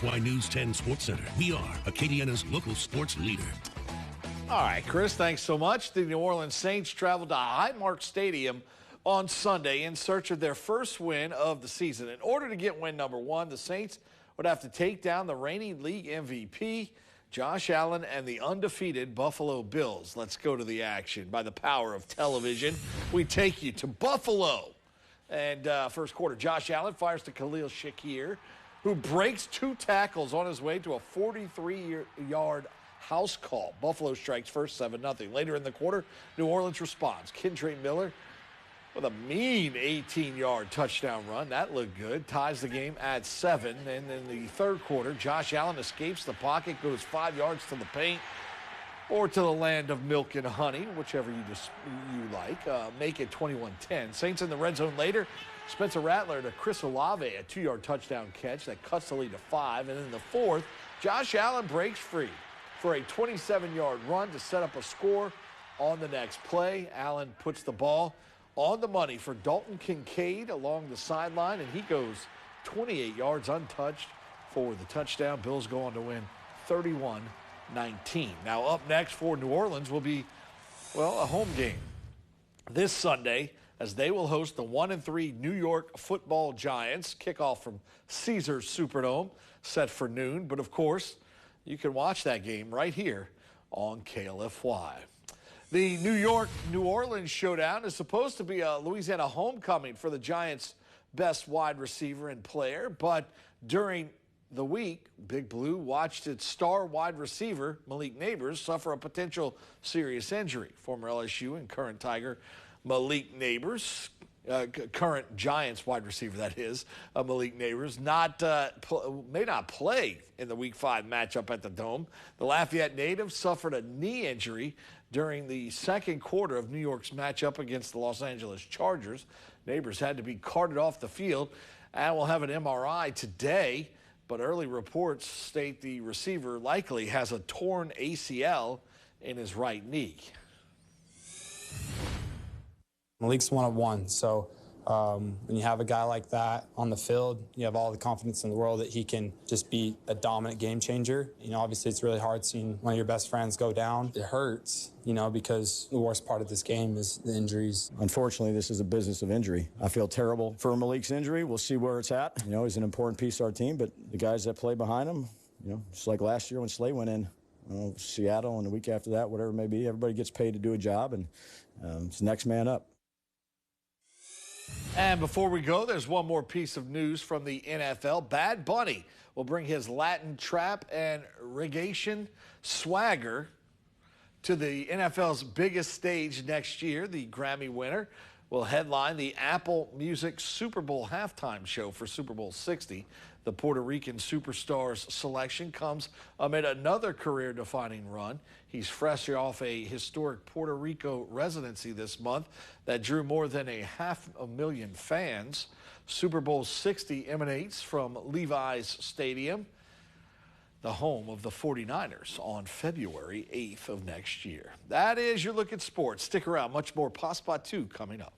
KFY News 10 Sports Center. We are Acadiana's local sports leader. All right, Chris, thanks so much. The New Orleans Saints traveled to Highmark Stadium on Sunday in search of their first win of the season. In order to get win number one, the Saints would have to take down the reigning league MVP, Josh Allen, and the undefeated Buffalo Bills. Let's go to the action. By the power of television, we take you to Buffalo. And first quarter, Josh Allen fires to Khalil Shakir, who breaks 2 tackles on his way to a 43-yard house call. Buffalo strikes first 7-0. Later in the quarter, New Orleans responds. Kendre Miller with a mean 18-yard touchdown run. That looked good. Ties the game at 7. And in the third quarter, Josh Allen escapes the pocket, goes 5 yards to the paint or to the land of milk and honey, whichever you like. Make it 21-10. Saints in the red zone later. Spencer Rattler to Chris Olave, a 2-yard touchdown catch that cuts the lead to 5. And in the fourth, Josh Allen breaks free for a 27-yard run to set up a score on the next play. Allen puts the ball on the money for Dalton Kincaid along the sideline, and he goes 28 yards untouched for the touchdown. Bills go on to win 31-19. Now up next for New Orleans will be, well, a home game this Sunday as they will host the 1-3 New York Football Giants. Kickoff from Caesars Superdome set for noon, but of course, you can watch that game right here on KLFY. The New Orleans showdown is supposed to be a Louisiana homecoming for the Giants' best wide receiver and player, but during the week, Big Blue watched its star wide receiver, Malik Neighbors, suffer a potential serious injury. Former LSU and current Tiger Malik Neighbors, current Giants wide receiver, that is, Malik Neighbors, may not play in the Week 5 matchup at the Dome. The Lafayette native suffered a knee injury during the second quarter of New York's matchup against the Los Angeles Chargers. Neighbors had to be carted off the field and will have an MRI today, but early reports state the receiver likely has a torn ACL in his right knee. Malik's one of one, so when you have a guy like that on the field, you have all the confidence in the world that he can just be a dominant game changer. You know, obviously it's really hard seeing one of your best friends go down. It hurts, you know, because the worst part of this game is the injuries. Unfortunately, this is a business of injury. I feel terrible for Malik's injury. We'll see where it's at. You know, he's an important piece of our team, but the guys that play behind him, you know, just like last year when Slay went in, Seattle, and the week after that, whatever it may be, everybody gets paid to do a job, and it's the next man up. And before we go, there's one more piece of news from the NFL. Bad Bunny will bring his Latin trap and reggaeton swagger to the NFL's biggest stage next year. The Grammy winner will headline the Apple Music Super Bowl halftime show for Super Bowl 60. The Puerto Rican superstar's selection comes amid another career-defining run. He's fresh off a historic Puerto Rico residency this month that drew more than 500,000 fans. Super Bowl 60 emanates from Levi's Stadium, the home of the 49ers, on February 8th of next year. That is your look at sports. Stick around. Much more Passe Sports 2 coming up.